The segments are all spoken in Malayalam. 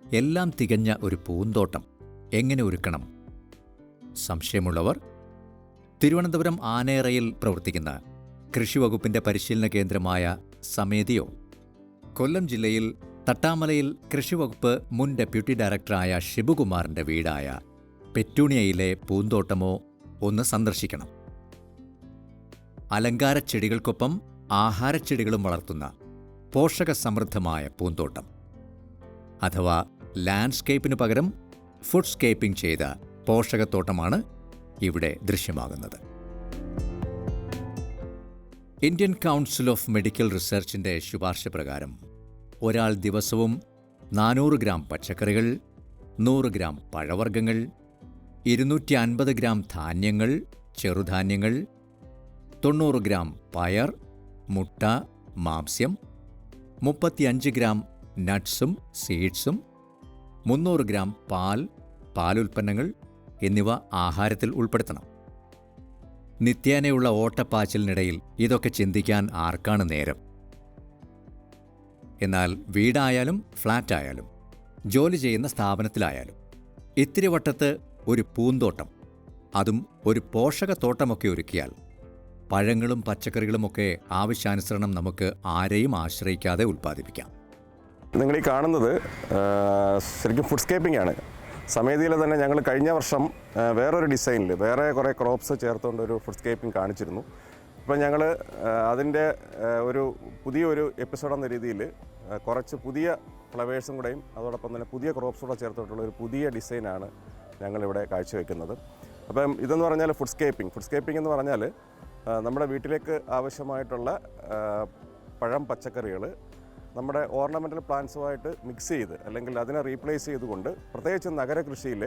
എല്ലാം തികഞ്ഞ ഒരു പൂന്തോട്ടം എങ്ങനെ ഒരുക്കണം? സംശയമുള്ളവർ തിരുവനന്തപുരം ആനേറയിൽ പ്രവർത്തിക്കുന്ന കൃഷിവകുപ്പിന്റെ പരിശീലന കേന്ദ്രമായ സമേതിയോ, കൊല്ലം ജില്ലയിൽ തട്ടാമലയിൽ കൃഷിവകുപ്പ് മുൻ ഡെപ്യൂട്ടി ഡയറക്ടറായ ഷിബുകുമാറിന്റെ വീടായ പെറ്റൂണിയയിലെ പൂന്തോട്ടമോ ഒന്ന് സന്ദർശിക്കണം. അലങ്കാരച്ചെടികൾക്കൊപ്പം ആഹാരച്ചെടികളും വളർത്തുന്ന പോഷകസമൃദ്ധമായ പൂന്തോട്ടം, അഥവാ ലാൻഡ്സ്കേപ്പിനു പകരം ഫുഡ്സ്കേപ്പിംഗ് ചെയ്ത പോഷകത്തോട്ടമാണ് ഇവിടെ ദൃശ്യമാകുന്നത്. ഇന്ത്യൻ കൗൺസിൽ ഓഫ് മെഡിക്കൽ റിസർച്ചിന്റെ ശുപാർശ പ്രകാരം ഒരാൾ ദിവസവും 400 ഗ്രാം പച്ചക്കറികൾ, 100 ഗ്രാം പഴവർഗ്ഗങ്ങൾ, 250 ഗ്രാം ധാന്യങ്ങൾ, ചെറുധാന്യങ്ങൾ, 90 ഗ്രാം പയർ, മുട്ട, മാംസ്യം, 35 ഗ്രാം നട്ട്സും സീഡ്സും, 300 ഗ്രാം പാൽ, പാലുൽപ്പന്നങ്ങൾ എന്നിവ ആഹാരത്തിൽ ഉൾപ്പെടുത്തണം. നിത്യേനയുള്ള ഓട്ടപ്പാച്ചിലിനിടയിൽ ഇതൊക്കെ ചിന്തിക്കാൻ ആർക്കാണ് നേരം? എന്നാൽ വീടായാലും ഫ്ളാറ്റായാലും ജോലി ചെയ്യുന്ന സ്ഥാപനത്തിലായാലും ഇത്തിരി വട്ടത്ത് ഒരു പൂന്തോട്ടം, അതും ഒരു പോഷകത്തോട്ടമൊക്കെ ഒരുക്കിയാൽ പഴങ്ങളും പച്ചക്കറികളുമൊക്കെ ആവശ്യാനുസരണം നമുക്ക് ആരെയും ആശ്രയിക്കാതെ ഉൽപ്പാദിപ്പിക്കാം. നിങ്ങൾ ഈ കാണുന്നത് ശരിക്കും ഫുഡ്സ്കേപ്പിംഗ് ആണ്. സമേതിയിൽ തന്നെ ഞങ്ങൾ കഴിഞ്ഞ വർഷം വേറൊരു ഡിസൈനിൽ വേറെ കുറേ ക്രോപ്സ് ചേർത്തുകൊണ്ട് ഒരു ഫുഡ്സ്കേപ്പിംഗ് കാണിച്ചിരുന്നു. ഇപ്പം ഞങ്ങൾ അതിൻ്റെ ഒരു പുതിയൊരു എപ്പിസോഡ് എന്ന രീതിയിൽ കുറച്ച് പുതിയ ഫ്ലവേഴ്സും കൂടെയും അതോടൊപ്പം തന്നെ പുതിയ ക്രോപ്സും കൂടെ ചേർത്തിട്ടുള്ള ഒരു പുതിയ ഡിസൈനാണ് ഞങ്ങളിവിടെ കാഴ്ചവെക്കുന്നത്. അപ്പം ഇതെന്ന് പറഞ്ഞാൽ ഫുഡ്സ്കേപ്പിംഗ് എന്ന് പറഞ്ഞാൽ നമ്മുടെ വീട്ടിലേക്ക് ആവശ്യമായിട്ടുള്ള പഴം, പച്ചക്കറികൾ നമ്മുടെ ഓർണമെൻ്റൽ പ്ലാന്റ്സുമായിട്ട് മിക്സ് ചെയ്ത് അല്ലെങ്കിൽ അതിനെ റീപ്ലേസ് ചെയ്തുകൊണ്ട്, പ്രത്യേകിച്ച് നഗരകൃഷിയിൽ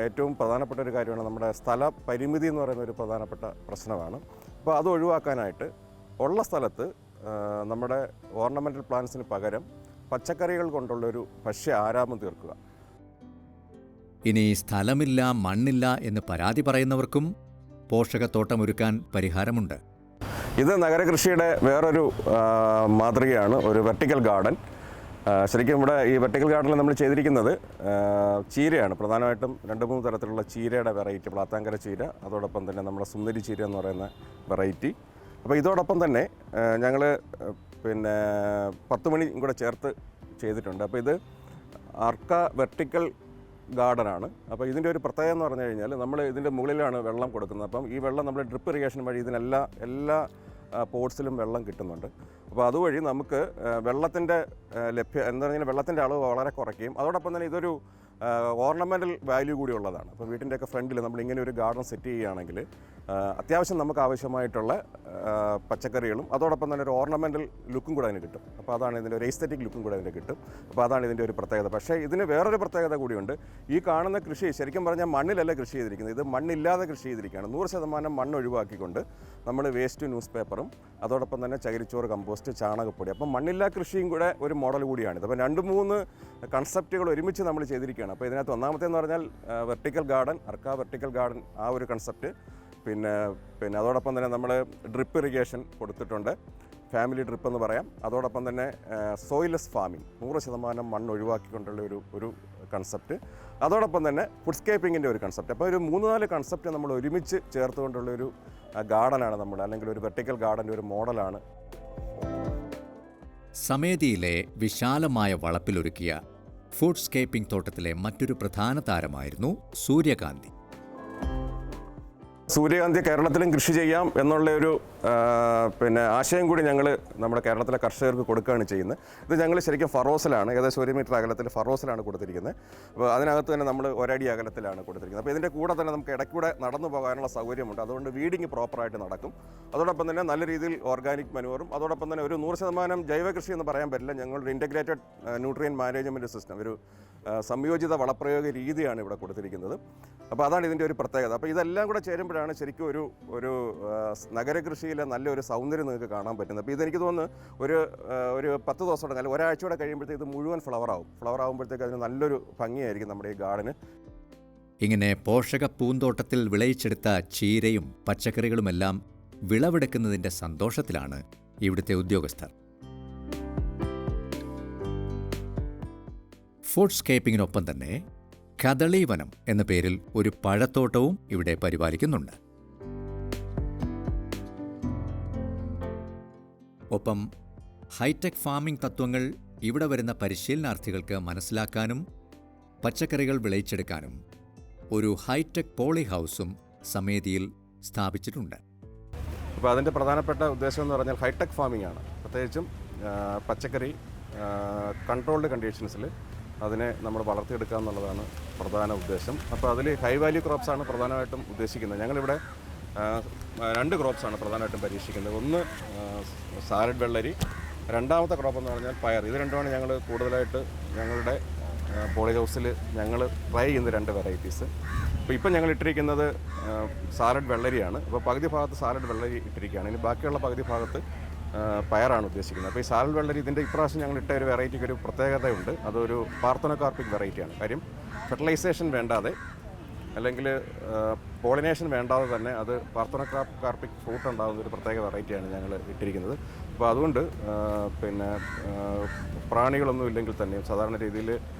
ഏറ്റവും പ്രധാനപ്പെട്ട ഒരു കാര്യമാണ് നമ്മുടെ സ്ഥല പരിമിതി എന്ന് പറയുന്ന ഒരു പ്രധാനപ്പെട്ട പ്രശ്നമാണ്. അപ്പോൾ അത് ഒഴിവാക്കാനായിട്ട് ഉള്ള സ്ഥലത്ത് നമ്മുടെ ഓർണമെൻ്റൽ പ്ലാന്റ്സിന് പകരം പച്ചക്കറികൾ കൊണ്ടുള്ളൊരു ഭക്ഷ്യ ആരാമം തീർക്കുക. ഇനി സ്ഥലമില്ല, മണ്ണില്ല എന്ന് പരാതി പറയുന്നവർക്കും പോഷകത്തോട്ടമൊരുക്കാൻ പരിഹാരമുണ്ട്. ഇത് നഗരകൃഷിയുടെ വേറൊരു മാതൃകയാണ്, ഒരു വെർട്ടിക്കൽ ഗാർഡൻ. ശരിക്കും ഇവിടെ ഈ വെർട്ടിക്കൽ ഗാർഡനിൽ നമ്മൾ ചെയ്തിരിക്കുന്നത് ചീരയാണ്. പ്രധാനമായിട്ടും 2-3 തരത്തിലുള്ള ചീരയുടെ വെറൈറ്റി, പ്ലാത്താങ്കര ചീര, അതോടൊപ്പം തന്നെ നമ്മുടെ സുന്ദരി ചീര എന്ന് പറയുന്ന വെറൈറ്റി. അപ്പോൾ ഇതോടൊപ്പം തന്നെ ഞങ്ങൾ 10 മണി കൂടെ ചേർത്ത് ചെയ്തിട്ടുണ്ട്. അപ്പോൾ ഇത് അർക്ക വെർട്ടിക്കൽ ഗാർഡനാണ്. അപ്പോൾ ഇതിൻ്റെ ഒരു പ്രത്യേകത എന്ന് പറഞ്ഞു കഴിഞ്ഞാൽ നമ്മൾ ഇതിൻ്റെ മുകളിലാണ് വെള്ളം കൊടുക്കുന്നത്. അപ്പം ഈ വെള്ളം നമ്മൾ ഡ്രിപ്പ് ഇറിഗേഷൻ വഴി എല്ലാ പോട്ട്സിലും വെള്ളം കിട്ടുന്നുണ്ട്. അപ്പോൾ അതുവഴി നമുക്ക് വെള്ളത്തിൻ്റെ എന്താ പറഞ്ഞാൽ വെള്ളത്തിൻ്റെ അളവ് വളരെ കുറയ്ക്കുകയും അതോടൊപ്പം തന്നെ ഇതൊരു ഓർണമെൻ്റൽ വാല്യൂ കൂടി ഉള്ളതാണ്. അപ്പോൾ വീട്ടിൻ്റെയൊക്കെ ഫ്രണ്ടിൽ നമ്മൾ ഇങ്ങനെ ഒരു ഗാർഡൻ സെറ്റ് ചെയ്യുകയാണെങ്കിൽ അത്യാവശ്യം നമുക്ക് ആവശ്യമായിട്ടുള്ള പച്ചക്കറികളും അതോടൊപ്പം തന്നെ ഒരു ഓർണമെൻ്റൽ ലുക്കും കൂടെ അതിന് കിട്ടും. അപ്പോൾ അതാണ് ഇതിൻ്റെ ഒരു എസ്തെറ്റിക് ലുക്കും കൂടെ അതിന് കിട്ടും. അപ്പോൾ അതാണ് ഇതിൻ്റെ ഒരു പ്രത്യേകത. പക്ഷേ ഇതിന് വേറൊരു പ്രത്യേകത കൂടിയുണ്ട്. ഈ കാണുന്ന കൃഷി ശരിക്കും പറഞ്ഞാൽ മണ്ണിലല്ല കൃഷി ചെയ്തിരിക്കുന്നത്, ഇത് മണ്ണില്ലാതെ കൃഷി ചെയ്തിരിക്കുകയാണ്. 100% മണ്ണ് ഒഴിവാക്കിക്കൊണ്ട് നമ്മൾ വേസ്റ്റ് ന്യൂസ് പേപ്പറും അതോടൊപ്പം തന്നെ ചകിരിച്ചോറ്, കമ്പോസ്റ്റ്, ചാണകപ്പൊടി, അപ്പം മണ്ണില്ലാ കൃഷിയും കൂടെ ഒരു മോഡൽ കൂടിയാണിത്. അപ്പോൾ 2-3 കൺസെപ്റ്റുകൾ ഒരുമിച്ച് നമ്മൾ ചെയ്തിരിക്കുകയാണ്. അപ്പോൾ ഇതിനകത്ത് ഒന്നാമത്തേന്ന് പറഞ്ഞാൽ vertical garden, Arka vertical garden, ആ ഒരു കൺസെപ്റ്റ്. പിന്നെ അതോടൊപ്പം തന്നെ നമ്മൾ ഡ്രിപ്പ് ഇറിഗേഷൻ കൊടുത്തിട്ടുണ്ട്, ഫാമിലി ഡ്രിപ്പ് എന്ന് പറയാം. അതോടൊപ്പം തന്നെ സോയിലെസ് ഫാമിംഗ്, 100% മണ്ണ് ഒഴിവാക്കിക്കൊണ്ടുള്ള ഒരു കൺസെപ്റ്റ്. അതോടൊപ്പം തന്നെ ഫുഡ്സ്കേപ്പിങ്ങിൻ്റെ ഒരു കൺസെപ്റ്റ്. അപ്പോൾ ഒരു 3-4 കൺസെപ്റ്റ് നമ്മൾ ഒരുമിച്ച് ചേർത്തുകൊണ്ടുള്ളൊരു ഗാർഡനാണ് നമ്മൾ, അല്ലെങ്കിൽ ഒരു വെർട്ടിക്കൽ ഗാർഡൻ്റെ ഒരു മോഡലാണ്. സമേതിയിലെ വിശാലമായ വളപ്പിലൊരുക്കിയ ഫുഡ്സ്കേപ്പിംഗ് തോട്ടത്തിലെ മറ്റൊരു പ്രധാന താരമായിരുന്നു സൂര്യകാന്തി. സൂര്യകാന്തി കേരളത്തിലും കൃഷി ചെയ്യാം എന്നുള്ള ഒരു ആശയം കൂടി ഞങ്ങൾ നമ്മുടെ കേരളത്തിലെ കർഷകർക്ക് കൊടുക്കുകയാണ് ചെയ്യുന്നത്. ഇത് ഞങ്ങൾ ശരിക്കും ഫറോസിലാണ്, ഏകദേശം 1 മീറ്റർ അകലത്തിൽ ഫറോസിലാണ് കൊടുത്തിരിക്കുന്നത്. അപ്പോൾ അതിനകത്ത് തന്നെ നമ്മൾ 1 അടി അകലത്തിലാണ് കൊടുത്തിരിക്കുന്നത്. അപ്പോൾ ഇതിൻ്റെ കൂടെ തന്നെ നമുക്ക് ഇടയ്ക്കൂടെ നടന്നു പോകാനുള്ള സൗകര്യമുണ്ട്. അതുകൊണ്ട് വീഡിങ് പ്രോപ്പറായിട്ട് നടക്കും. അതോടൊപ്പം തന്നെ നല്ല രീതിയിൽ ഓർഗാനിക് മനുവറും അതോടൊപ്പം തന്നെ ഒരു 100% ജൈവ കൃഷി എന്ന് പറയാൻ പറ്റില്ല, ഞങ്ങളൊരു ഇൻ്റഗ്രേറ്റഡ് ന്യൂട്രിയൻ മാനേജ്മെൻറ്റ് സിസ്റ്റം, ഒരു സംയോജിത വളപ്രയോഗ രീതിയാണ് ഇവിടെ കൊടുത്തിരിക്കുന്നത്. അപ്പോൾ അതാണ് ഇതിൻ്റെ ഒരു പ്രത്യേകത. അപ്പോൾ ഇതെല്ലാം കൂടെ ചേരുമ്പോഴാണ് ശരിക്കും ഒരു നഗരകൃഷിയിലെ നല്ലൊരു സൗന്ദര്യം നിങ്ങൾക്ക് കാണാൻ പറ്റുന്നത്. അപ്പോൾ ഇതെനിക്ക് തോന്നുന്നു ഒരു 10 ദിവസം അല്ലെങ്കിൽ ഒരാഴ്ചയോടെ കഴിയുമ്പോഴത്തേക്ക് ഇത് മുഴുവൻ ഫ്ലവർ ആകുമ്പോഴത്തേക്ക് അതിന് നല്ലൊരു ഭംഗിയായിരിക്കും നമ്മുടെ ഈ ഗാർഡന്. ഇങ്ങനെ പോഷക പൂന്തോട്ടത്തിൽ വിളയിച്ചെടുത്ത ചീരയും പച്ചക്കറികളുമെല്ലാം വിളവെടുക്കുന്നതിൻ്റെ സന്തോഷത്തിലാണ് ഇവിടുത്തെ ഉദ്യോഗസ്ഥർ. ഫുഡ്സ്കേപ്പിങ്ങിനൊപ്പം തന്നെ കദളീവനം എന്ന പേരിൽ ഒരു പഴത്തോട്ടവും ഇവിടെ പരിപാലിക്കുന്നുണ്ട്. ഒപ്പം ഹൈടെക് ഫാമിംഗ് തത്വങ്ങൾ ഇവിടെ വരുന്ന പരിശീലനാർത്ഥികൾക്ക് മനസ്സിലാക്കാനും പച്ചക്കറികൾ വിളയിച്ചെടുക്കാനും ഒരു ഹൈടെക് പോളി ഹൗസും സമേതിയിൽ സ്ഥാപിച്ചിട്ടുണ്ട്. അപ്പോൾ അതിൻ്റെ പ്രധാനപ്പെട്ട ഉദ്ദേശം എന്ന് പറഞ്ഞാൽ ഹൈടെക് ഫാമിംഗ് ആണ്. പ്രത്യേകിച്ചും പച്ചക്കറി കൺട്രോൾഡ് കണ്ടീഷൻസിൽ അതിനെ നമ്മൾ വളർത്തിയെടുക്കുക എന്നുള്ളതാണ് പ്രധാന ഉദ്ദേശം. അപ്പോൾ അതിൽ ഹൈ വാല്യൂ ക്രോപ്സാണ് പ്രധാനമായിട്ടും ഉദ്ദേശിക്കുന്നത്. ഞങ്ങളിവിടെ 2 ക്രോപ്സാണ് പ്രധാനമായിട്ടും പരീക്ഷിക്കുന്നത്. ഒന്ന് സാലഡ് വെള്ളരി, രണ്ടാമത്തെ ക്രോപ്പ് എന്ന് പറഞ്ഞാൽ പയർ. ഇത് രണ്ടുമാണ് ഞങ്ങൾ കൂടുതലായിട്ട് ഞങ്ങളുടെ പോളി ഹൗസിൽ ഞങ്ങൾ ട്രൈ ചെയ്യുന്ന 2 വെറൈറ്റീസ്. അപ്പോൾ ഇപ്പം ഞങ്ങൾ ഇട്ടിരിക്കുന്നത് സാലഡ് വെള്ളരിയാണ്. അപ്പോൾ പകുതി ഭാഗത്ത് സാലഡ് വെള്ളരി ഇട്ടിരിക്കുകയാണ്. ഇനി ബാക്കിയുള്ള പകുതി ഭാഗത്ത് പയറാണ് ഉദ്ദേശിക്കുന്നത്. അപ്പോൾ ഈ സാലഡ് വെള്ളരി ഇതിൻ്റെ ഇപ്രാവശ്യം ഞങ്ങൾ ഇട്ട ഒരു വെറൈറ്റിക്ക് ഒരു പ്രത്യേകതയുണ്ട്. അതൊരു പാർത്തനോകാർപ്പിക് വെറൈറ്റിയാണ്. കാര്യം ഫെർട്ടിലൈസേഷൻ വേണ്ടാതെ അല്ലെങ്കിൽ പോളിനേഷൻ വേണ്ടാതെ തന്നെ അത് പാർത്തനോകാർപ്പിക് ഫ്രൂട്ട് ഉണ്ടാകുന്ന ഒരു പ്രത്യേക വെറൈറ്റിയാണ് ഞങ്ങൾ ഇട്ടിരിക്കുന്നത്. അപ്പോൾ അതുകൊണ്ട് പ്രാണികളൊന്നും ഇല്ലെങ്കിൽ തന്നെയും, സാധാരണ രീതിയിൽ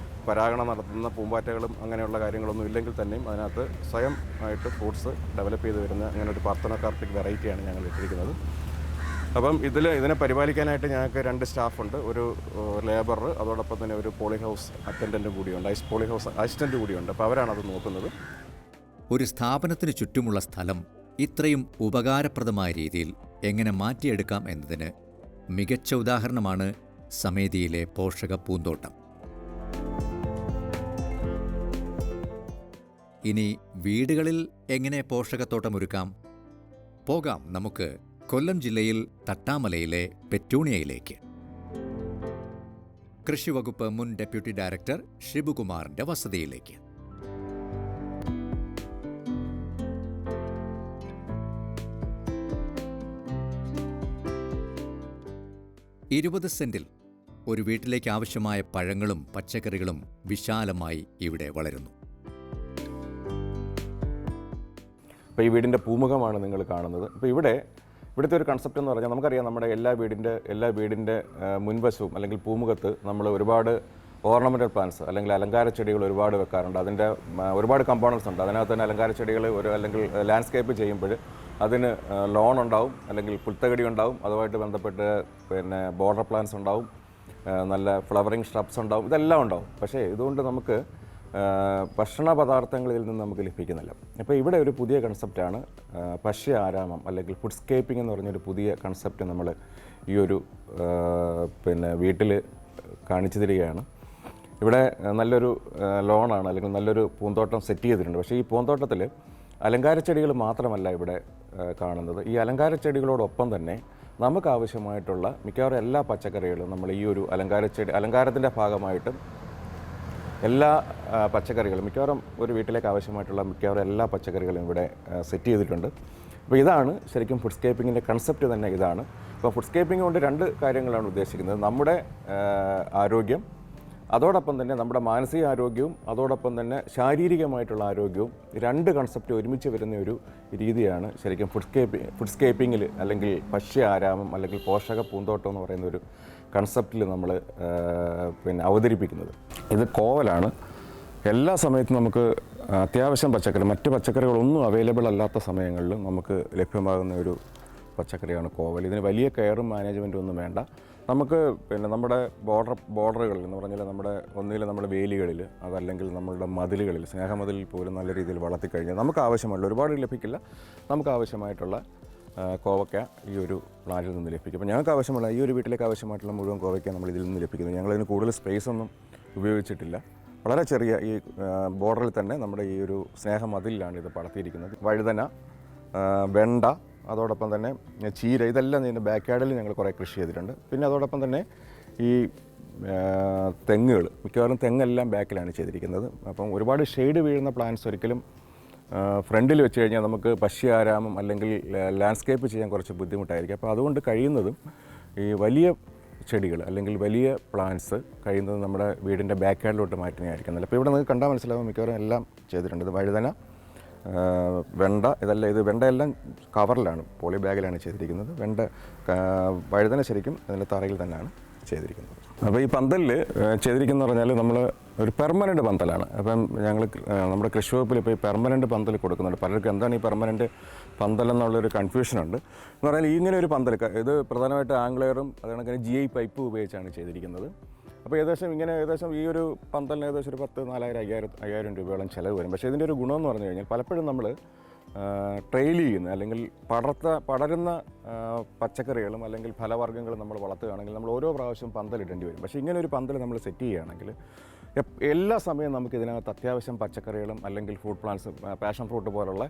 പരാഗണം നടത്തുന്ന പൂമ്പാറ്റകളും അങ്ങനെയുള്ള കാര്യങ്ങളൊന്നും ഇല്ലെങ്കിൽ തന്നെയും അതിനകത്ത് സ്വയം ആയിട്ട് ഫ്രൂട്ട്സ് ഡെവലപ്പ് ചെയ്ത് വരുന്ന അങ്ങനെ ഒരു പാർത്തനോകാർപ്പിക് വെറൈറ്റിയാണ് ഞങ്ങൾ ഇട്ടിരിക്കുന്നത്. അപ്പം ഇതിനെ പരിപാലിക്കാനായിട്ട് ഞങ്ങൾക്ക് 2 സ്റ്റാഫുണ്ട്. ഒരു ലേബർ, അതോടൊപ്പം തന്നെ ഒരു പോളി ഹൗസ് അറ്റൻഡൻറ്റും കൂടിയുണ്ട്, പോളി ഹൗസ് അസിസ്റ്റൻറ്റ് കൂടിയുണ്ട്. അപ്പോൾ അവരാണ് അത് നോക്കുന്നത്. ഒരു സ്ഥാപനത്തിന് ചുറ്റുമുള്ള സ്ഥലം ഇത്രയും ഉപകാരപ്രദമായ രീതിയിൽ എങ്ങനെ മാറ്റിയെടുക്കാം എന്നതിന് മികച്ച ഉദാഹരണമാണ് സമേതിയിലെ പോഷക പൂന്തോട്ടം. ഇനി വീടുകളിൽ എങ്ങനെ പോഷകത്തോട്ടമൊരുക്കാം? പോകാം നമുക്ക് കൊല്ലം ജില്ലയിൽ തട്ടാമലയിലെ പെറ്റൂണിയയിലേക്ക്. കൃഷിവകുപ്പ് മുൻ ഡെപ്യൂട്ടി ഡയറക്ടർ ഷിബുകുമാറിന്റെ വസതിയിലേക്ക്. 20 സെന്റിൽ ഒരു വീട്ടിലേക്ക് ആവശ്യമായ പഴങ്ങളും പച്ചക്കറികളും വിശാലമായി ഇവിടെ വളരുന്നു. അപ്പോൾ ഈ വീടിൻ്റെ പൂമുഖമാണ് നിങ്ങൾ കാണുന്നത്. അപ്പോൾ ഇവിടുത്തെ ഒരു കൺസെപ്റ്റ് എന്ന് പറഞ്ഞാൽ നമുക്കറിയാം, നമ്മുടെ എല്ലാ വീടിൻ്റെ മുൻവശവും അല്ലെങ്കിൽ പൂമുഖത്ത് നമ്മൾ ഒരുപാട് ഓർണമെൻ്റൽ പ്ലാന്റ്സ് അല്ലെങ്കിൽ അലങ്കാര ചെടികൾ ഒരുപാട് വെക്കാറുണ്ട്. അതിൻ്റെ ഒരുപാട് കമ്പോണൻസ് ഉണ്ട്. അതിനകത്ത് തന്നെ അലങ്കാര ചെടികൾ അല്ലെങ്കിൽ ലാൻഡ്സ്കേപ്പ് ചെയ്യുമ്പോൾ അതിന് ലോൺ ഉണ്ടാവും, അല്ലെങ്കിൽ പുൽത്തകടി ഉണ്ടാവും, അതുമായിട്ട് ബന്ധപ്പെട്ട് ബോർഡർ പ്ലാന്റ്സ് ഉണ്ടാവും, നല്ല ഫ്ലവറിങ് ഷ്രബ്സ് ഉണ്ടാവും, ഇതെല്ലാം ഉണ്ടാവും. പക്ഷേ ഇതുകൊണ്ട് നമുക്ക് ഭക്ഷണ പദാർത്ഥങ്ങളിൽ നിന്ന് നമുക്ക് ലഭിക്കുന്നില്ല. അപ്പോൾ ഇവിടെ ഒരു പുതിയ കൺസെപ്റ്റാണ് ഭക്ഷ്യ ആരാമം അല്ലെങ്കിൽ ഫുഡ്സ്കേപ്പിംഗ് എന്ന് പറഞ്ഞൊരു പുതിയ കൺസെപ്റ്റ് നമ്മൾ ഈ ഒരു വീട്ടിൽ കാണിച്ചു തരികയാണ്. ഇവിടെ നല്ലൊരു ലോണാണ് അല്ലെങ്കിൽ നല്ലൊരു പൂന്തോട്ടം സെറ്റ് ചെയ്തിട്ടുണ്ട്. പക്ഷേ ഈ പൂന്തോട്ടത്തിൽ അലങ്കാര ചെടികൾ മാത്രമല്ല ഇവിടെ കാണുന്നത്. ഈ അലങ്കാര ചെടികളോടൊപ്പം തന്നെ നമുക്ക് ആവശ്യമായിട്ടുള്ള മിക്കവാറും എല്ലാ പച്ചക്കറികളും നമ്മൾ ഈ ഒരു അലങ്കാരത്തിൻ്റെ ഭാഗമായിട്ട് എല്ലാ പച്ചക്കറികളും മിക്കവാറും ഒരു വീട്ടിലേക്ക് ആവശ്യമായിട്ടുള്ള മിക്കവാറും എല്ലാ പച്ചക്കറികളും ഇവിടെ സെറ്റ് ചെയ്തിട്ടുണ്ട്. അപ്പോൾ ഇതാണ് ശരിക്കും ഫുഡ്സ്കേപ്പിങ്ങിൻ്റെ കൺസെപ്റ്റ് തന്നെ ഇതാണ്. അപ്പോൾ ഫുഡ്സ്കേപ്പിംഗ് കൊണ്ട് 2 കാര്യങ്ങളാണ് ഉദ്ദേശിക്കുന്നത്. നമ്മുടെ ആരോഗ്യം, അതോടൊപ്പം തന്നെ നമ്മുടെ മാനസിക ആരോഗ്യവും അതോടൊപ്പം തന്നെ ശാരീരികമായിട്ടുള്ള ആരോഗ്യവും 2 കൺസെപ്റ്റ് ഒരുമിച്ച് വരുന്ന ഒരു രീതിയാണ് ശരിക്കും ഫുഡ്സ്കേപ്പിങ്ങിൽ അല്ലെങ്കിൽ ഭക്ഷ്യ ആരാമം അല്ലെങ്കിൽ പോഷക പൂന്തോട്ടം എന്ന് പറയുന്ന ഒരു കൺസെപ്റ്റിൽ നമ്മൾ അവതരിപ്പിക്കുന്നത്. ഇത് കോവലാണ്. എല്ലാ സമയത്തും നമുക്ക് അത്യാവശ്യം മറ്റ് പച്ചക്കറികളൊന്നും അവൈലബിൾ അല്ലാത്ത സമയങ്ങളിലും നമുക്ക് ലഭ്യമാകുന്ന ഒരു പച്ചക്കറിയാണ് കോവൽ. ഇതിന് വലിയ കെയറും മാനേജ്മെൻറ്റും ഒന്നും വേണ്ട. നമുക്ക് നമ്മുടെ ബോർഡറുകളിൽ എന്ന് പറഞ്ഞാൽ നമ്മുടെ വേലികളിൽ, അതല്ലെങ്കിൽ നമ്മളുടെ മതിലുകളിൽ, സ്നേഹമതിലിൽ പോലും നല്ല രീതിയിൽ വളർത്തിക്കഴിഞ്ഞാൽ നമുക്ക് ആവശ്യമുള്ള, ഒരുപാട് ലഭിക്കില്ല, നമുക്ക് ആവശ്യമായിട്ടുള്ള കോവയ്ക്ക ഈ ഒരു പ്ലാന്റിൽ നിന്ന് ലഭിക്കും. അപ്പോൾ ഞങ്ങൾക്ക് ആവശ്യമുള്ള ഈ ഒരു വീട്ടിലേക്ക് ആവശ്യമായിട്ടുള്ള മുഴുവൻ കോവയ്ക്ക നമ്മൾ ഇതിൽ നിന്ന് ലഭിക്കുന്നു. ഞങ്ങളതിന് കൂടുതൽ സ്പേസ് ഒന്നും ഉപയോഗിച്ചിട്ടില്ല. വളരെ ചെറിയ ഈ ബോർഡറിൽ തന്നെ നമ്മുടെ ഈ ഒരു സ്നേഹമതിലാണ് ഇത് പടർത്തിയിരിക്കുന്നത്. വഴുതന, വെണ്ട, അതോടൊപ്പം തന്നെ ചീര, ഇതെല്ലാം ഇതിൻ്റെ ബാക്ക് യാർഡിൽ ഞങ്ങൾ കുറേ കൃഷി ചെയ്തിട്ടുണ്ട്. പിന്നെ അതോടൊപ്പം തന്നെ ഈ തെങ്ങുകൾ, മിക്കവാറും തെങ്ങെല്ലാം ബാക്കിലാണ് ചെയ്തിരിക്കുന്നത്. അപ്പം ഒരുപാട് ഷെയ്ഡ് വീഴുന്ന പ്ലാന്റ്സ് ഒരിക്കലും ഫ്രണ്ടിൽ വെച്ച് കഴിഞ്ഞാൽ നമുക്ക് ഭക്ഷ്യ ആരാമം അല്ലെങ്കിൽ ലാൻഡ്സ്കേപ്പ് ചെയ്യാൻ കുറച്ച് ബുദ്ധിമുട്ടായിരിക്കും. അപ്പോൾ അതുകൊണ്ട് കഴിയുന്നതും ഈ വലിയ ചെടികൾ അല്ലെങ്കിൽ വലിയ പ്ലാന്റ്സ് കഴിയുന്നത് നമ്മുടെ വീടിൻ്റെ ബാക്ക് യാർഡിലോട്ട് മാറ്റുന്നതായിരിക്കും. അപ്പോൾ ഇവിടെ നിങ്ങൾക്ക് കണ്ടാൽ മനസ്സിലാവും മിക്കവാറും എല്ലാം ചെയ്തിട്ടുണ്ട്. ഇത് വഴുതന, വെണ്ട, ഇത് വെണ്ടയെല്ലാം കവറിലാണ്, പോളി ബാഗിലാണ് ചെയ്തിരിക്കുന്നത്. വഴുതന ശരിക്കും അതിൻ്റെ തറയിൽ തന്നെയാണ് ചെയ്തിരിക്കുന്നത്. അപ്പോൾ ഈ പന്തലിൽ ചെയ്തിരിക്കുന്നത് പറഞ്ഞാൽ നമ്മൾ ഒരു പെർമനൻറ്റ് പന്തലാണ്. അപ്പം ഞങ്ങൾ നമ്മുടെ കൃഷി വകുപ്പിൽ ഇപ്പോൾ ഈ പെർമനൻറ്റ് പന്തൽ കൊടുക്കുന്നുണ്ട്. പലർക്കും എന്താണ് ഈ പെർമനൻറ്റ് പന്തൽ എന്നുള്ളൊരു കൺഫ്യൂഷനുണ്ട്. എന്ന് പറഞ്ഞാൽ ഇങ്ങനെ ഒരു പന്തൽ, ഇത് പ്രധാനമായിട്ട് ആംഗ്ലെയറും അതുകണക്കിന് GI പൈപ്പ് ഉപയോഗിച്ചാണ് ചെയ്തിരിക്കുന്നത്. അപ്പോൾ ഏകദേശം ഈ ഒരു പന്തലിന് ഏകദേശം ഒരു 10,000-5,000 രൂപയോളം ചിലവ് വരും. പക്ഷേ ഇതിൻ്റെ ഒരു ഗുണമെന്ന് പറഞ്ഞു കഴിഞ്ഞാൽ പലപ്പോഴും നമ്മൾ ട്രെയിൽ ചെയ്യുന്ന അല്ലെങ്കിൽ പടരുന്ന പച്ചക്കറികളും അല്ലെങ്കിൽ ഫലവർഗ്ഗങ്ങളും നമ്മൾ വളർത്തുകയാണെങ്കിൽ നമ്മൾ ഓരോ പ്രാവശ്യം പന്തലിടേണ്ടി വരും. പക്ഷേ ഇങ്ങനെ ഒരു പന്തൽ നമ്മൾ സെറ്റ് ചെയ്യുകയാണെങ്കിൽ എല്ലാ സമയവും നമുക്ക് ഇതിനകത്ത് അത്യാവശ്യം പച്ചക്കറികളും അല്ലെങ്കിൽ ഫ്രൂട്ട് പ്ലാന്റ്സ്, പാഷൻ ഫ്രൂട്ട് പോലുള്ള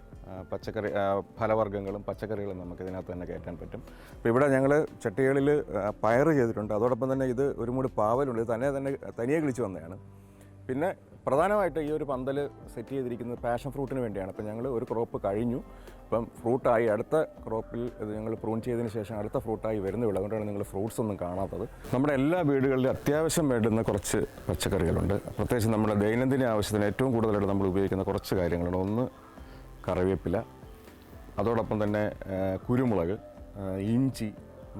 ഫലവർഗ്ഗങ്ങളും പച്ചക്കറികളും നമുക്ക് ഇതിനകത്ത് തന്നെ കയറ്റാൻ പറ്റും. അപ്പോൾ ഇവിടെ ഞങ്ങൾ ചട്ടികളിൽ പയർ ചെയ്തിട്ടുണ്ട്. അതോടൊപ്പം തന്നെ ഇത് ഒരു മൂട് പാവലുണ്ട്. ഇത് തനിയെ കിളിച്ച് വന്നതാണ്. പിന്നെ പ്രധാനമായിട്ട് ഈ ഒരു പന്തൽ സെറ്റ് ചെയ്തിരിക്കുന്നത് പാഷൻ ഫ്രൂട്ടിന് വേണ്ടിയാണ്. അപ്പോൾ ഞങ്ങൾ ഒരു ക്രോപ്പ് കഴിഞ്ഞു, ഇപ്പം ഫ്രൂട്ടായി അടുത്ത ക്രോപ്പിൽ ഇത് ഞങ്ങൾ പ്രൂൺ ചെയ്തതിന് ശേഷം അടുത്ത ഫ്രൂട്ടായി വരുന്നുള്ളൂ. അതുകൊണ്ടാണ് നിങ്ങൾ ഫ്രൂട്ട്സ് ഒന്നും കാണാത്തത്. നമ്മുടെ എല്ലാ വീടുകളിലും അത്യാവശ്യം വേണ്ടുന്ന കുറച്ച് പച്ചക്കറികളുണ്ട്. പ്രത്യേകിച്ച് നമ്മുടെ ദൈനംദിന ആവശ്യത്തിന് ഏറ്റവും കൂടുതലായിട്ട് നമ്മൾ ഉപയോഗിക്കുന്ന കുറച്ച് കാര്യങ്ങളുണ്ട്. ഒന്ന് കറിവേപ്പില, അതോടൊപ്പം തന്നെ കുരുമുളക്, ഇഞ്ചി,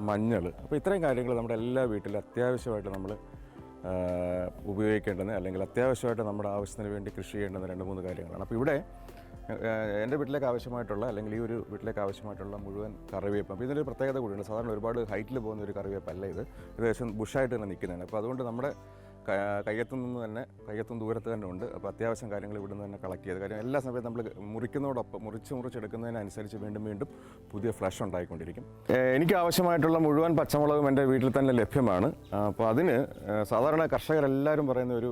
മഞ്ഞൾ. അപ്പോൾ ഇത്രയും കാര്യങ്ങൾ നമ്മുടെ എല്ലാ വീട്ടിലും അത്യാവശ്യമായിട്ട് നമ്മൾ ഉപയോഗിക്കേണ്ടത് അല്ലെങ്കിൽ അത്യാവശ്യമായിട്ട് നമ്മുടെ ആവശ്യത്തിന് വേണ്ടി കൃഷി ചെയ്യേണ്ടുന്ന 2-3 കാര്യങ്ങളാണ്. അപ്പോൾ ഇവിടെ എൻ്റെ വീട്ടിലേക്ക് ആവശ്യമായിട്ടുള്ള അല്ലെങ്കിൽ ഈ ഒരു വീട്ടിലേക്ക് ആവശ്യമായിട്ടുള്ള മുഴുവൻ കറിവേപ്പ്. അപ്പോൾ ഇതിനൊരു പ്രത്യേകത കൂടിയുണ്ട്. സാധാരണ ഒരുപാട് ഹൈറ്റിൽ പോകുന്ന ഒരു കറിവേപ്പല്ല ഇത്. ഏകദേശം ബുഷായിട്ട് തന്നെ നിൽക്കുന്നതാണ്. അപ്പോൾ അതുകൊണ്ട് നമ്മുടെ കയ്യെത്തും ദൂരത്ത് തന്നെ ഉണ്ട്. അപ്പോൾ അത്യാവശ്യം കാര്യങ്ങൾ ഇവിടെ നിന്ന് തന്നെ കളക്ട് ചെയ്ത് കാര്യം എല്ലാ സമയത്തും നമ്മൾ മുറിക്കുന്നതോടൊപ്പം മുറിച്ചെടുക്കുന്നതിനനുസരിച്ച് വീണ്ടും പുതിയ ഫ്ലഷ് ഉണ്ടായിക്കൊണ്ടിരിക്കും. എനിക്ക് ആവശ്യമായിട്ടുള്ള മുഴുവൻ പച്ചമുളകും എൻ്റെ വീട്ടിൽ തന്നെ ലഭ്യമാണ്. അപ്പോൾ അതിന് സാധാരണ കർഷകരെല്ലാവരും പറയുന്ന ഒരു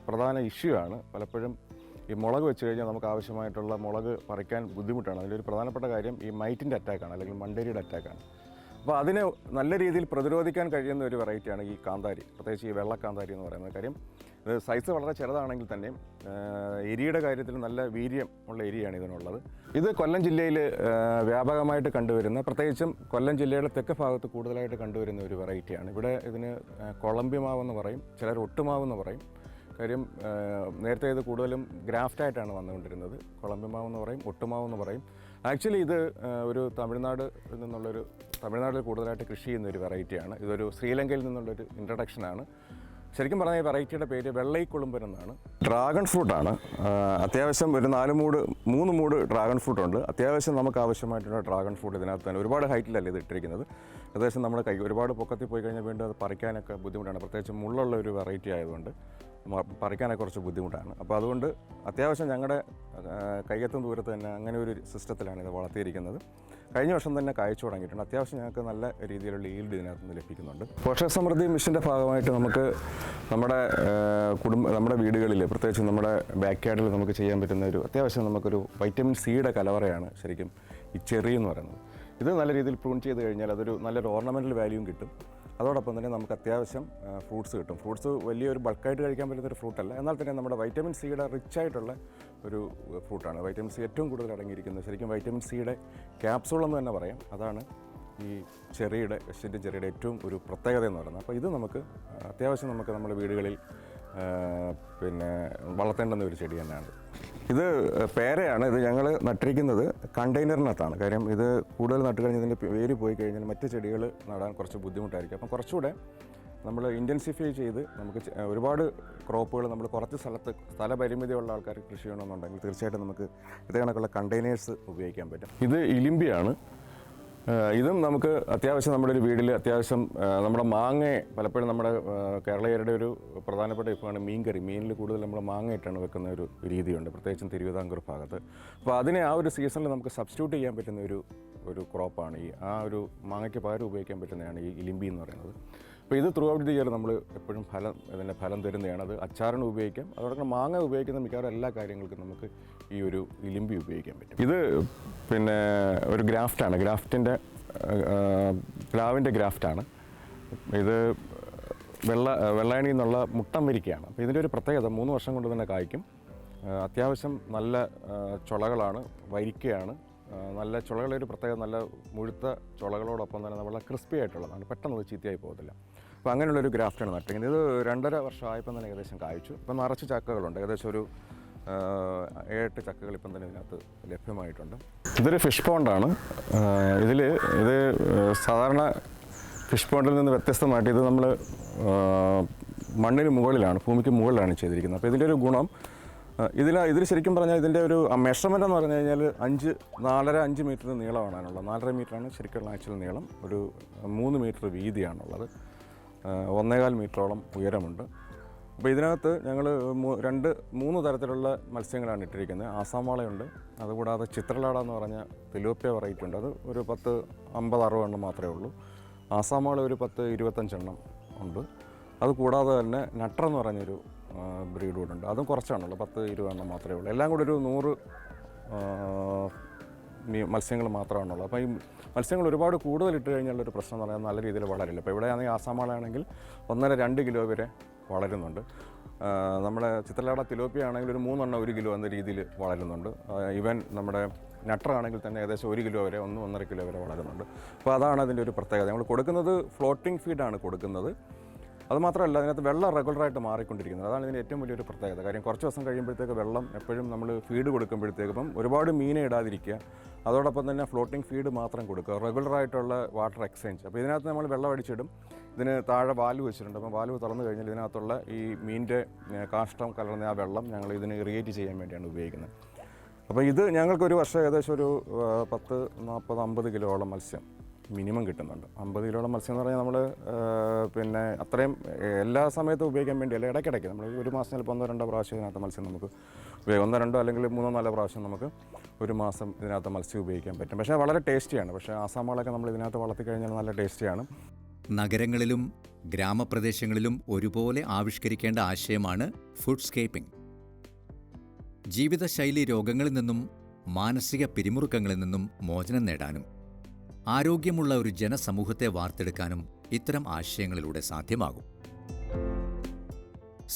പ്രധാന ഇഷ്യൂ ആണ് പലപ്പോഴും ഈ മുളക് വെച്ച് കഴിഞ്ഞാൽ നമുക്ക് ആവശ്യമായിട്ടുള്ള മുളക് പറിക്കാൻ ബുദ്ധിമുട്ടാണ്. അതിലൊരു പ്രധാനപ്പെട്ട കാര്യം ഈ മൈറ്റിൻ്റെ അറ്റാക്കാണ് അല്ലെങ്കിൽ മണ്ടേരിയുടെ അറ്റാക്കാണ്. അപ്പോൾ അതിനെ നല്ല രീതിയിൽ പ്രതിരോധിക്കാൻ കഴിയുന്ന ഒരു വെറൈറ്റിയാണ് ഈ കാന്താരി, പ്രത്യേകിച്ച് ഈ വെള്ളക്കാന്താരി എന്ന് പറയുന്നത്. കാര്യം ഇത് സൈസ് വളരെ ചെറുതാണെങ്കിൽ തന്നെയും എരിയുടെ കാര്യത്തിൽ നല്ല വീര്യം ഉള്ള എരിയാണ് ഇതിനുള്ളത്. ഇത് കൊല്ലം ജില്ലയിൽ വ്യാപകമായിട്ട് കണ്ടുവരുന്ന, പ്രത്യേകിച്ചും കൊല്ലം ജില്ലയുടെ തെക്ക് ഭാഗത്ത് കൂടുതലായിട്ട് കണ്ടുവരുന്ന ഒരു വെറൈറ്റിയാണ്. ഇവിടെ ഇതിന് കൊളംബിമാവെന്ന് പറയും, ചിലർ ഒട്ടുമാവെന്ന് പറയും. കാര്യം നേരത്തെ ഇത് കൂടുതലും ഗ്രാഫ്റ്റായിട്ടാണ് വന്നുകൊണ്ടിരുന്നത്. കൊളംബിമാവെന്ന് പറയും, ഒട്ടുമാവെന്ന് പറയും. ആക്ച്വലി ഇത് ഒരു തമിഴ്നാട്ടിൽ കൂടുതലായിട്ട് കൃഷി ചെയ്യുന്ന ഒരു വെറൈറ്റിയാണ്. ഇതൊരു ശ്രീലങ്കയിൽ നിന്നുള്ളൊരു ഇൻട്രഡക്ഷനാണ്. ശരിക്കും പറഞ്ഞാൽ ഈ വെറൈറ്റിയുടെ പേര് വെള്ളൈക്കുളുമ്പൻ എന്നാണ്. ഡ്രാഗൺ ഫ്രൂട്ടാണ്. അത്യാവശ്യം ഒരു 3 മൂട് ഡ്രാഗൺ ഫ്രൂട്ടുണ്ട്. അത്യാവശ്യം നമുക്ക് ആവശ്യമായിട്ടുള്ള ഡ്രാഗൺ ഫ്രൂട്ട് ഇതിനകത്ത് തന്നെ ഒരുപാട് ഹൈറ്റിലല്ല ഇത് ഇട്ടിരിക്കുന്നത്. ഏകദേശം നമ്മുടെ ഒരുപാട് പൊക്കത്തിൽ പോയി കഴിഞ്ഞാൽ വീണ്ടും അത് പറിക്കാനൊക്കെ ബുദ്ധിമുട്ടാണ്. പ്രത്യേകിച്ച് മുള്ളുള്ള ഒരു വെറൈറ്റി ആയതുകൊണ്ട് പറിക്കാനൊക്കെ കുറച്ച് ബുദ്ധിമുട്ടാണ്. അപ്പോൾ അതുകൊണ്ട് അത്യാവശ്യം ഞങ്ങളുടെ കയ്യെത്തും ദൂരത്ത് തന്നെ അങ്ങനെ ഒരു സിസ്റ്റത്തിലാണ് ഇത് വളർത്തിയിരിക്കുന്നത്. കഴിഞ്ഞ വർഷം തന്നെ കായ്ച്ചു തുടങ്ങിയിട്ടുണ്ട്. അത്യാവശ്യം ഞങ്ങൾക്ക് നല്ല രീതിയിലുള്ള ഈൽഡ് ഇതിനകത്ത് നിന്ന് ലഭിക്കുന്നുണ്ട്. പോഷക സമൃദ്ധി മിഷൻ്റെ ഭാഗമായിട്ട് നമുക്ക് നമ്മുടെ വീടുകളിൽ, പ്രത്യേകിച്ച് നമ്മുടെ ബാക്ക് യാർഡിൽ നമുക്ക് ചെയ്യാൻ പറ്റുന്ന ഒരു അത്യാവശ്യം നമുക്കൊരു വൈറ്റമിൻ സിയുടെ കലവറയാണ് ശരിക്കും ഈ ചെറി എന്ന് പറയുന്നത്. ഇത് നല്ല രീതിയിൽ പ്രൂൺ ചെയ്ത് കഴിഞ്ഞാൽ അതൊരു നല്ലൊരു ഓർണമെൻ്റൽ വാല്യൂവും കിട്ടും. അതോടൊപ്പം തന്നെ നമുക്ക് അത്യാവശ്യം ഫ്രൂട്ട്സ് കിട്ടും. ഫ്രൂട്ട്സ് വലിയൊരു ബൾക്കായിട്ട് കഴിക്കാൻ പറ്റുന്നൊരു ഫ്രൂട്ടല്ല, എന്നാൽ തന്നെ നമ്മുടെ വൈറ്റമിൻ സിയുടെ റിച്ചായിട്ടുള്ള ഒരു ഫ്രൂട്ടാണ്. വൈറ്റമിൻ സി ഏറ്റവും കൂടുതൽ അടങ്ങിയിരിക്കുന്നത് ശരിക്കും വൈറ്റമിൻ സിയുടെ ക്യാപ്സൂൾ എന്ന് തന്നെ പറയാം. അതാണ് ഈ വെസ്റ്റേൺ ചെറിയുടെ ഏറ്റവും ഒരു പ്രത്യേകത എന്ന് പറയുന്നത്. അപ്പോൾ ഇത് നമുക്ക് അത്യാവശ്യം നമ്മുടെ വീടുകളിൽ വളർത്തേണ്ടുന്ന ഒരു ചെടി തന്നെയാണ്. ഇത് പേരയാണ്. ഇത് ഞങ്ങൾ നട്ടിരിക്കുന്നത് കണ്ടെയ്നറിനകത്താണ്. കാര്യം ഇത് കൂടുതൽ നട്ട് കഴിഞ്ഞാൽ ഇതിൻ്റെ വേര് പോയി കഴിഞ്ഞാൽ മറ്റ് ചെടികൾ നടാൻ കുറച്ച് ബുദ്ധിമുട്ടായിരിക്കും. അപ്പം കുറച്ചുകൂടെ നമ്മൾ ഇൻറ്റൻസിഫൈ ചെയ്ത് നമുക്ക് ഒരുപാട് ക്രോപ്പുകൾ നമ്മൾ കുറച്ച് സ്ഥലപരിമിതിയുള്ള ആൾക്കാർ കൃഷി ചെയ്യണമെന്നുണ്ടെങ്കിൽ തീർച്ചയായിട്ടും നമുക്ക് ഇത് കണക്കുള്ള കണ്ടെയ്നേഴ്സ് ഉപയോഗിക്കാൻ പറ്റും. ഇത് ഇലിമ്പിയാണ്. ഇതും നമുക്ക് അത്യാവശ്യം നമ്മുടെ ഒരു വീട്ടിൽ അത്യാവശ്യം നമ്മുടെ മാങ്ങയെ പലപ്പോഴും നമ്മുടെ കേരളീയരുടെ ഒരു പ്രധാനപ്പെട്ട വിഭവമാണ് മീൻകറി. മീനിൽ കൂടുതൽ നമ്മൾ മാങ്ങയിട്ടാണ് വെക്കുന്ന ഒരു രീതിയുണ്ട്, പ്രത്യേകിച്ചും തിരുവിതാംകൂർ ഭാഗത്ത്. അപ്പോൾ അതിനെ ആ ഒരു സീസണിൽ നമുക്ക് സബ്സ്റ്റിറ്റ്യൂട്ട് ചെയ്യാൻ പറ്റുന്ന ഒരു ക്രോപ്പാണ് ആ ഒരു മാങ്ങയ്ക്ക് പകരം ഉപയോഗിക്കാൻ പറ്റുന്നതാണ് ഈ ഇലിമ്പി എന്ന് പറയുന്നത്. അപ്പോൾ ഇത് ത്രൂ ഔട്ട് ദി ഇയർ നമ്മൾ എപ്പോഴും ഇതിൻ്റെ ഫലം തരുന്നതാണ്. അത് അച്ചാറിന് ഉപയോഗിക്കാം. അതോടൊപ്പം മാങ്ങ ഉപയോഗിക്കുന്ന മിക്കവാറും എല്ലാ കാര്യങ്ങൾക്കും നമുക്ക് ഈ ഒരു ഇലിമ്പി ഉപയോഗിക്കാൻ പറ്റും. ഇത് ഒരു ഗ്രാഫ്റ്റാണ്, പ്ലാവിൻ്റെ ഗ്രാഫ്റ്റാണ്. ഇത് വെള്ളായണി എന്നുള്ള മുട്ടംവരിക്കയാണ്. അപ്പോൾ ഇതിൻ്റെ ഒരു പ്രത്യേകത 3 വർഷം കൊണ്ട് തന്നെ കായ്ക്കും. അത്യാവശ്യം നല്ല ചുളകളാണ്, വരിക്കയാണ്. നല്ല ചുളകളുടെ ഒരു പ്രത്യേകത നല്ല മുഴുത്ത ചുളകളോടൊപ്പം തന്നെ നല്ല ക്രിസ്പി ആയിട്ടുള്ളതാണ്, പെട്ടെന്ന് അത് ചീത്തയായി പോകത്തില്ല. അപ്പോൾ അങ്ങനെയുള്ളൊരു ഗ്രാഫ്റ്റാണ് നട്ടിരിക്കുന്നത്. ഇത് 2.5 വർഷം ആയപ്പം തന്നെ ഏകദേശം കായ്ച്ചു. ഇപ്പം നിറച്ച് ചക്കകളുണ്ട്. ഏകദേശം ഒരു 7-8 ചക്കകൾ ഇപ്പം തന്നെ ഇതിനകത്ത് ലഭ്യമായിട്ടുണ്ട്. ഇതൊരു ഫിഷ് പോണ്ടാണ്. ഇത് സാധാരണ ഫിഷ് പോണ്ടിൽ നിന്ന് വ്യത്യസ്തമായിട്ട് ഇത് നമ്മൾ മണ്ണിന് മുകളിലാണ്, ഭൂമിക്ക് മുകളിലാണ് ചെയ്തിരിക്കുന്നത്. അപ്പോൾ ഇതിൻ്റെ ഒരു ഗുണം ഇതിൽ ശരിക്കും പറഞ്ഞാൽ ഇതിൻ്റെ ഒരു മെഷർമെൻ്റ് എന്ന് പറഞ്ഞു കഴിഞ്ഞാൽ 4.5 മീറ്റർ നീളമാണുള്ളത്. 4.5 മീറ്ററാണ് ശരിക്കുള്ള ആക്ച്വൽ നീളം. ഒരു 3 മീറ്റർ വീതിയാണുള്ളത്. 1.25 മീറ്ററോളം ഉയരമുണ്ട്. അപ്പോൾ ഇതിനകത്ത് ഞങ്ങൾ 3 തരത്തിലുള്ള മത്സ്യങ്ങളാണ് ഇട്ടിരിക്കുന്നത്. ആസാം വാളയുണ്ട്, അതുകൂടാതെ ചിത്രലാട എന്ന് പറഞ്ഞ തിലോപ്പിയ വെറൈറ്റി ഉണ്ട്. അത് ഒരു 50-60 എണ്ണം മാത്രമേ ഉള്ളൂ. ആസാം വാള ഒരു 10-25 എണ്ണം ഉണ്ട്. അതുകൂടാതെ തന്നെ നട്ടർ എന്ന് പറഞ്ഞൊരു ബ്രീഡ് കൂടെ ഉണ്ട്. അതും കുറച്ചാണുള്ളൂ, 10-20 എണ്ണം മാത്രമേ ഉള്ളൂ. എല്ലാം കൂടെ ഒരു 100 മത്സ്യങ്ങൾ മാത്രമാണുള്ളത്. അപ്പോൾ ഈ മത്സ്യങ്ങൾ ഒരുപാട് കൂടുതൽ ഇട്ട് കഴിഞ്ഞുള്ളൊരു പ്രശ്നം എന്ന് പറഞ്ഞാൽ നല്ല രീതിയിൽ വളരില്ല. അപ്പോൾ ഇവിടെയാണെങ്കിൽ ആസാം വാളയാണെങ്കിൽ 1.5-2 കിലോ വരെ വളരുന്നുണ്ട്. നമ്മുടെ ചിത്രലാട തിലോപ്പിയ ആണെങ്കിൽ ഒരു 3 എണ്ണം 1 കിലോ എന്ന രീതിയിൽ വളരുന്നുണ്ട്. ഈവൻ നമ്മുടെ നട്ടറാണെങ്കിൽ തന്നെ ഏകദേശം 1 കിലോ വരെ 1-1.5 കിലോ വരെ വളരുന്നുണ്ട്. അപ്പോൾ അതാണ് അതിൻ്റെ ഒരു പ്രത്യേകത. നമ്മൾ കൊടുക്കുന്നത് ഫ്ലോട്ടിംഗ് ഫീഡാണ് കൊടുക്കുന്നത്. അതുമാത്രമല്ല, അതിനകത്ത് വെള്ളം റെഗുലറായിട്ട് മാറിക്കൊണ്ടിരിക്കുന്നത്. അതാണ് ഇതിൻ്റെ ഏറ്റവും വലിയൊരു പ്രത്യേകത. കാര്യം കുറച്ച് ദിവസം കഴിയുമ്പോഴത്തേക്ക് വെള്ളം എപ്പോഴും നമ്മൾ ഫീഡ് കൊടുക്കുമ്പോഴത്തേക്ക് ഇപ്പം ഒരുപാട് മീനെ ഇടാതിരിക്കുക, അതോടൊപ്പം തന്നെ ഫ്ലോട്ടിംഗ് ഫീഡ് മാത്രം കൊടുക്കുക, റെഗുലറായിട്ടുള്ള വാട്ടർ എക്സ്ചേഞ്ച്. അപ്പോൾ ഇതിനകത്ത് നമ്മൾ വെള്ളം അടിച്ചിടും. ഇതിന് താഴെ വാൽവ് വെച്ചിട്ടുണ്ട്. അപ്പം വാൽവ് തുറന്നു കഴിഞ്ഞാൽ ഇതിനകത്തുള്ള ഈ മീനിൻ്റെ കാഷ്ടം കലർന്ന ആ വെള്ളം ഞങ്ങൾ ഇതിന് ഇറിഗേറ്റ് ചെയ്യാൻ വേണ്ടിയാണ് ഉപയോഗിക്കുന്നത്. അപ്പോൾ ഇത് ഞങ്ങൾക്കൊരു വർഷം ഏകദേശം ഒരു 10-40-50 കിലോളം മത്സ്യം മിനിമം കിട്ടുന്നുണ്ട്. 50 കിലോളം മത്സ്യം എന്ന് പറഞ്ഞാൽ നമ്മൾ പിന്നെ അത്രയും എല്ലാ സമയത്തും ഉപയോഗിക്കാൻ വേണ്ടിയല്ല, ഇടയ്ക്കിടയ്ക്ക് നമ്മൾ ഒരു മാസം ചിലപ്പോൾ 1-2 പ്രാവശ്യം ഇതിനകത്ത് മത്സ്യം നമുക്ക് 1-2 അല്ലെങ്കിൽ 3-4 പ്രാവശ്യം നമുക്ക് ഒരു മാസം ഇതിനകത്ത് മത്സ്യം ഉപയോഗിക്കാൻ പറ്റും. പക്ഷേ വളരെ ടേസ്റ്റിയാണ്. പക്ഷേ ആസാം വാളയൊക്കെ നമ്മൾ ഇതിനകത്ത് വളർത്തി കഴിഞ്ഞാൽ നല്ല ടേസ്റ്റിയാണ്. നഗരങ്ങളിലും ഗ്രാമപ്രദേശങ്ങളിലും ഒരുപോലെ ആവിഷ്കരിക്കേണ്ട ആശയമാണ് ഫുഡ്സ്കേപ്പിംഗ്. ജീവിതശൈലി രോഗങ്ങളിൽ നിന്നും മാനസിക പിരിമുറുക്കങ്ങളിൽ നിന്നും മോചനം നേടാനും ആരോഗ്യമുള്ള ഒരു ജനസമൂഹത്തെ വാർത്തെടുക്കാനും ഇത്തരം ആശയങ്ങളിലൂടെ സാധ്യമാകും.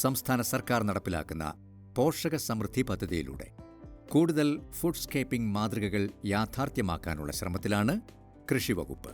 സംസ്ഥാന സർക്കാർ നടപ്പിലാക്കുന്ന പോഷക സമൃദ്ധി പദ്ധതിയിലൂടെ കൂടുതൽ ഫുഡ്സ്കേപ്പിംഗ് മാതൃകകൾ യാഥാർത്ഥ്യമാക്കാനുള്ള ശ്രമത്തിലാണ് കൃഷി വകുപ്പ്.